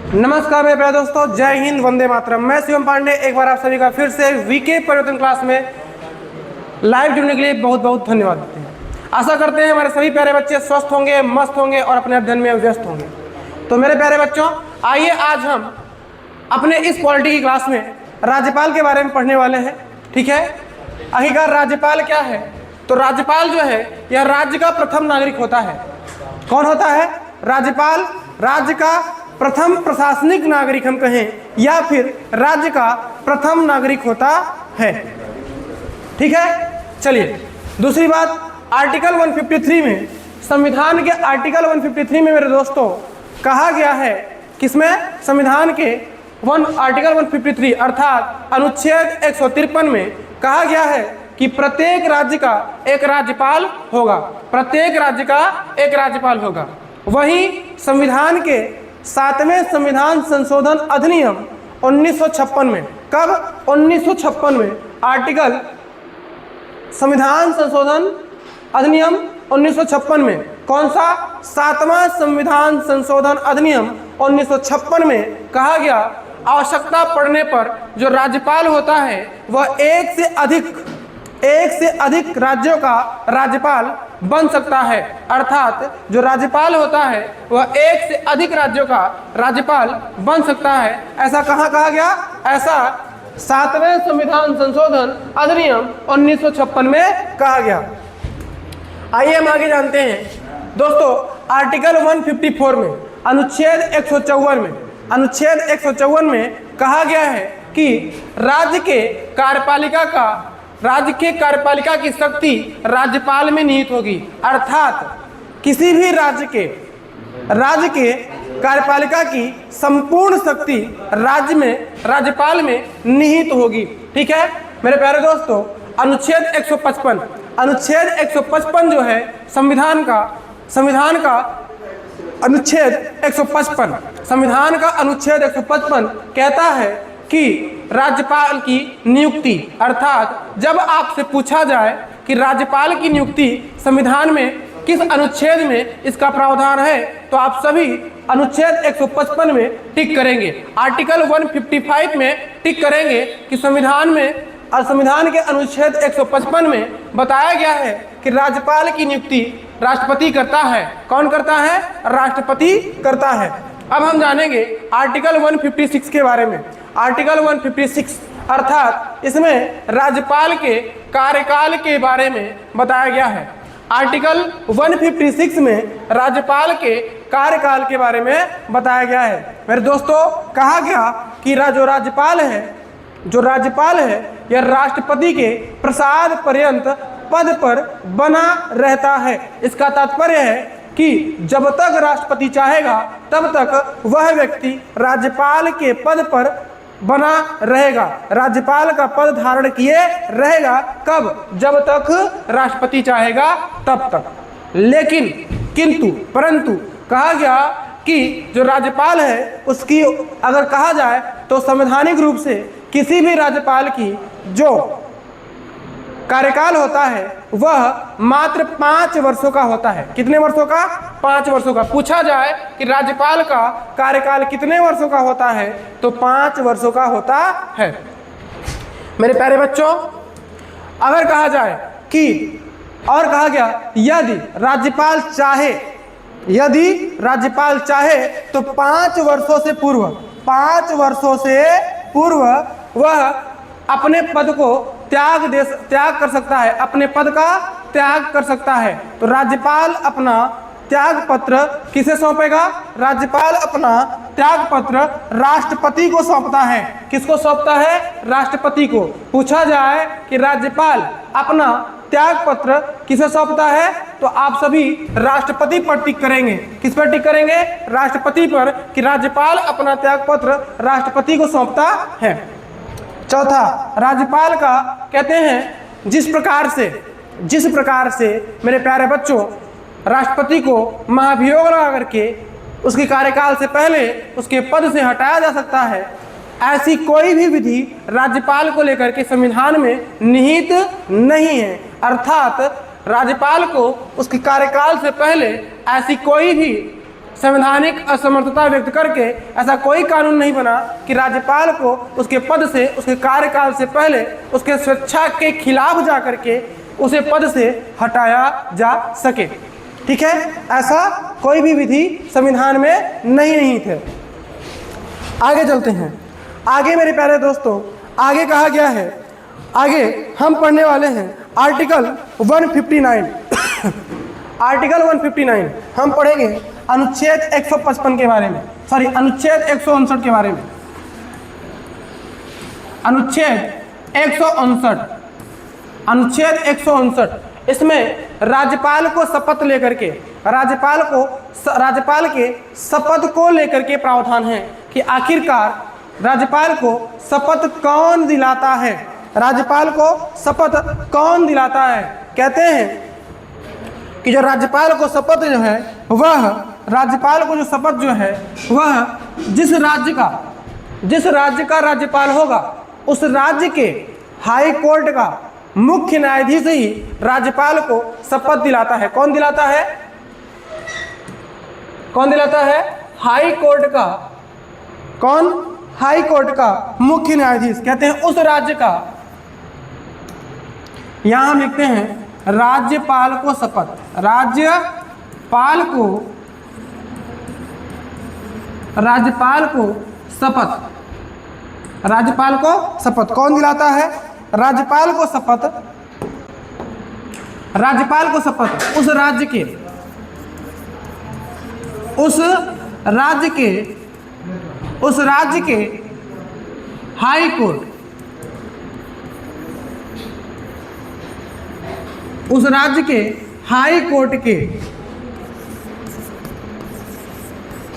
नमस्कार मेरे प्यारे दोस्तों, जय हिंद, वंदे मातरम। मैं शिवम पांडे एक बार आप सभी का फिर से वीके परिवर्तन क्लास में लाइव जुड़ने के लिए बहुत बहुत धन्यवाद देते हैं। आशा करते हैं हमारे सभी प्यारे बच्चे स्वस्थ होंगे, मस्त होंगे और अपने अध्ययन में व्यस्त होंगे। तो मेरे प्यारे बच्चों, आइए आज हम अपने इस पॉलिटी की क्लास में राज्यपाल के बारे में पढ़ने वाले हैं। ठीक है, आखिरकार राज्यपाल क्या है? तो राज्यपाल जो है यह राज्य का प्रथम नागरिक होता है। कौन होता है? राज्यपाल राज्य का प्रथम प्रशासनिक नागरिक हम कहें, या फिर राज्य का प्रथम नागरिक होता है। ठीक है, चलिए दूसरी बात, आर्टिकल 153 में, संविधान के आर्टिकल 153 में मेरे दोस्तों कहा गया है, किसमें? संविधान के आर्टिकल 153 अर्थात अनुच्छेद 153 में कहा गया है कि प्रत्येक राज्य का एक राज्यपाल होगा। प्रत्येक राज्य का एक राज्यपाल होगा। वहीं संविधान के 7वें संविधान संशोधन अधिनियम 1956 में, कब? 1956 में आर्टिकल संविधान संशोधन अधिनियम 1956 में, कौन सा? 7वां संविधान संशोधन अधिनियम 1956 में कहा गया, आवश्यकता पड़ने पर जो राज्यपाल होता है वह एक से अधिक राज्यों का राज्यपाल बन सकता है। अर्थात जो राज्यपाल होता है वह एक से अधिक राज्यों का राज्यपाल बन सकता है। ऐसा कहाँ कहा गया? ऐसा 7वें संविधान संशोधन अधिनियम 1956 में कहा गया। आइए हम आगे जानते हैं दोस्तों, आर्टिकल 154 में, अनुच्छेद 154 में कहा गया है कि राज्य के कार्यपालिका की शक्ति राज्यपाल में निहित होगी। अर्थात किसी भी राज्य के कार्यपालिका की संपूर्ण शक्ति राज्यपाल में निहित होगी। ठीक है मेरे प्यारे दोस्तों, अनुच्छेद 155 जो है संविधान का अनुच्छेद 155 कहता है कि राज्यपाल की नियुक्ति, अर्थात जब आपसे पूछा जाए कि राज्यपाल की नियुक्ति संविधान में किस अनुच्छेद में इसका प्रावधान है, तो आप सभी अनुच्छेद 155 में टिक करेंगे। आर्टिकल 155 में टिक करेंगे कि संविधान के अनुच्छेद 155 में बताया गया है कि राज्यपाल की नियुक्ति राष्ट्रपति करता है। कौन करता है? राष्ट्रपति करता है। अब हम जानेंगे आर्टिकल 156 के बारे में। आर्टिकल 156 अर्थात इसमें राज्यपाल के कार्यकाल के बारे में बताया गया है। आर्टिकल 156 में राज्यपाल के कार्यकाल के बारे में बताया गया है। मेरे दोस्तों, कहा गया कि जो राज्यपाल है यह राष्ट्रपति के प्रसाद पर्यंत पद पर बना रहता है। इसका तात्पर्य है कि जब तक राष्ट्रपति चाहेगा तब तक वह व्यक्ति राज्यपाल के पद पर बना रहेगा, राज्यपाल का पद धारण किए रहेगा। कब? जब तक राष्ट्रपति चाहेगा तब तक। परंतु कहा गया कि जो राज्यपाल है उसकी अगर कहा जाए तो संवैधानिक रूप से किसी भी राज्यपाल की जो कार्यकाल होता है वह मात्र 5 वर्षों का होता है। कितने वर्षों का? 5 वर्षों का। पूछा जाए कि राज्यपाल का कार्यकाल कितने वर्षों का होता है, तो 5 वर्षों का होता है। मेरे प्यारे बच्चों, अगर कहा जाए कि, और कहा गया यदि राज्यपाल चाहे तो 5 वर्षों से पूर्व वह अपने पद को त्याग कर सकता है, अपने पद का त्याग कर सकता है। तो राज्यपाल अपना त्याग पत्र किसे सौंपेगा? राज्यपाल अपना त्याग पत्र राष्ट्रपति को सौंपता है। किसको सौंपता है? राष्ट्रपति को। पूछा जाए कि राज्यपाल अपना त्याग पत्र किसे सौंपता है, तो आप सभी राष्ट्रपति पर टिक करेंगे। किस पर टिक करेंगे? राष्ट्रपति पर, कि राज्यपाल अपना त्याग पत्र राष्ट्रपति को सौंपता है। चौथा, राज्यपाल का कहते हैं जिस प्रकार से मेरे प्यारे बच्चों राष्ट्रपति को महाभियोग लगा करके उसके कार्यकाल से पहले उसके पद से हटाया जा सकता है, ऐसी कोई भी विधि राज्यपाल को लेकर के संविधान में निहित नहीं है। अर्थात राज्यपाल को उसके कार्यकाल से पहले ऐसी कोई भी संवैधानिक असमर्थता व्यक्त करके ऐसा कोई कानून नहीं बना कि राज्यपाल को उसके पद से, उसके कार्यकाल से पहले उसके स्वेच्छा के खिलाफ जा करके उसे पद से हटाया जा सके। ठीक है, ऐसा कोई भी विधि संविधान में नहीं थे। आगे चलते हैं। आगे मेरे प्यारे दोस्तों, आगे कहा गया है, आगे हम पढ़ने वाले हैं आर्टिकल 159 आर्टिकल 159 हम पढ़ेंगे अनुच्छेद 155 के बारे में, सॉरी अनुच्छेद 159 के बारे में। अनुच्छेद 159, अनुच्छेद 159, इसमें राज्यपाल को शपथ लेकर के, राज्यपाल के शपथ को लेकर के प्रावधान है कि आखिरकार राज्यपाल को शपथ कौन दिलाता है, राज्यपाल को शपथ कौन दिलाता है। कहते हैं कि जो राज्यपाल को शपथ जो है वह, राज्यपाल को जो शपथ जो है वह जिस राज्य का राज्यपाल होगा उस राज्य के हाई कोर्ट का मुख्य न्यायाधीश ही राज्यपाल को शपथ दिलाता है। कौन दिलाता है? कौन दिलाता है? हाई कोर्ट का। कौन? हाई कोर्ट का मुख्य न्यायाधीश। कहते हैं उस राज्य का, यहां हम लिखते हैं राज्यपाल को शपथ, राज्यपाल को शपथ, राज्यपाल को शपथ कौन दिलाता है? राज्यपाल को शपथ, राज्यपाल को शपथ उस राज्य के हाई कोर्ट, उस राज्य के हाई कोर्ट के,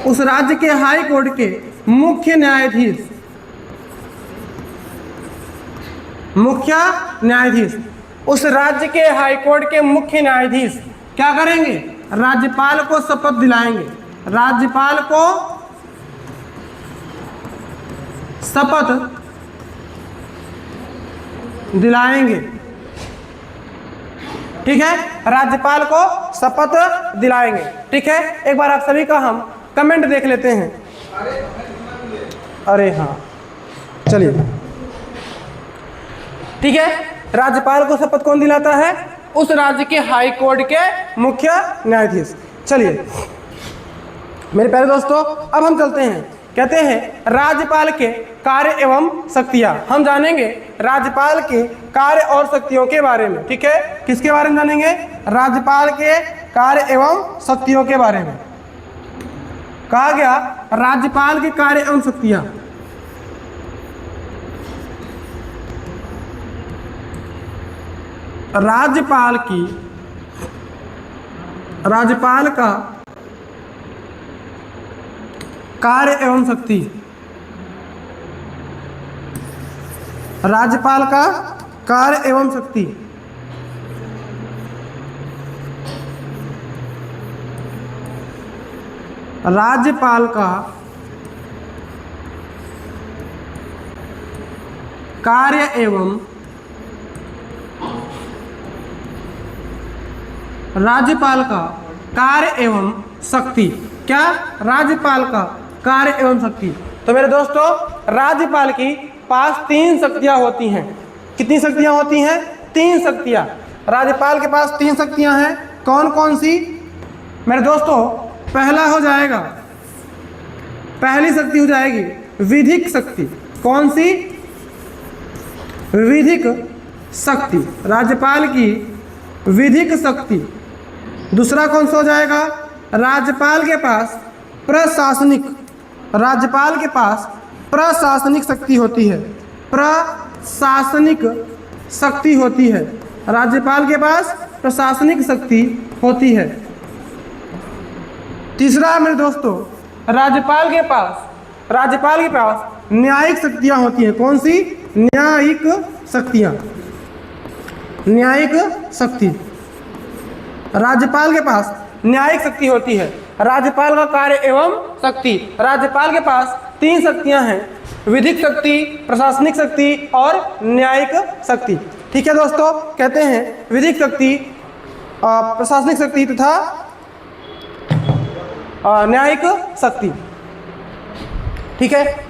उस राज्य के हाई कोर्ट के मुख्य न्यायाधीश, मुख्य न्यायाधीश, उस राज्य के हाई कोर्ट के मुख्य न्यायाधीश क्या करेंगे? राज्यपाल को शपथ दिलाएंगे, राज्यपाल को शपथ दिलाएंगे। ठीक है, राज्यपाल को शपथ दिलाएंगे। ठीक है, एक बार आप सभी का हम कमेंट देख लेते हैं। अरे हाँ, चलिए ठीक है, राज्यपाल को शपथ कौन दिलाता है? उस राज्य के हाई कोर्ट के मुख्य न्यायाधीश। चलिए मेरे प्यारे दोस्तों, अब हम चलते हैं। कहते हैं राज्यपाल के कार्य एवं शक्तियां। हम जानेंगे राज्यपाल के कार्य और शक्तियों के बारे में। ठीक है, किसके बारे में जानेंगे? राज्यपाल के कार्य एवं शक्तियों के बारे में। कहा गया राज्यपाल के कार्य एवं शक्तियां। राज्यपाल का कार्य एवं शक्ति, राज्यपाल का कार्य एवं शक्ति। राज्यपाल का कार्य एवं, राज्यपाल का कार्य एवं शक्ति। क्या? राज्यपाल का कार्य एवं शक्ति। तो मेरे दोस्तों, राज्यपाल की पास 3 शक्तियां होती हैं। कितनी शक्तियां होती हैं? 3 शक्तियां। राज्यपाल के पास 3 शक्तियां हैं। कौन कौन सी? मेरे दोस्तों, पहला हो जाएगा, पहली शक्ति हो जाएगी विधिक शक्ति। कौन सी? विधिक शक्ति, राज्यपाल की विधिक शक्ति। दूसरा कौन सा हो जाएगा? राज्यपाल के पास प्रशासनिक, राज्यपाल के पास प्रशासनिक शक्ति होती है, प्रशासनिक शक्ति होती है। राज्यपाल के पास प्रशासनिक शक्ति होती है। तीसरा मेरे दोस्तों, राज्यपाल के पास न्यायिक शक्तियां होती हैं। कौन सी? न्यायिक शक्तियां, न्यायिक शक्ति। राज्यपाल के पास न्यायिक शक्ति होती है। राज्यपाल का कार्य एवं शक्ति। राज्यपाल के पास 3 शक्तियां हैं, विधिक शक्ति, प्रशासनिक शक्ति और न्यायिक शक्ति। ठीक है दोस्तों, कहते हैं विधिक शक्ति, प्रशासनिक शक्ति तथा न्यायिक शक्ति। ठीक है।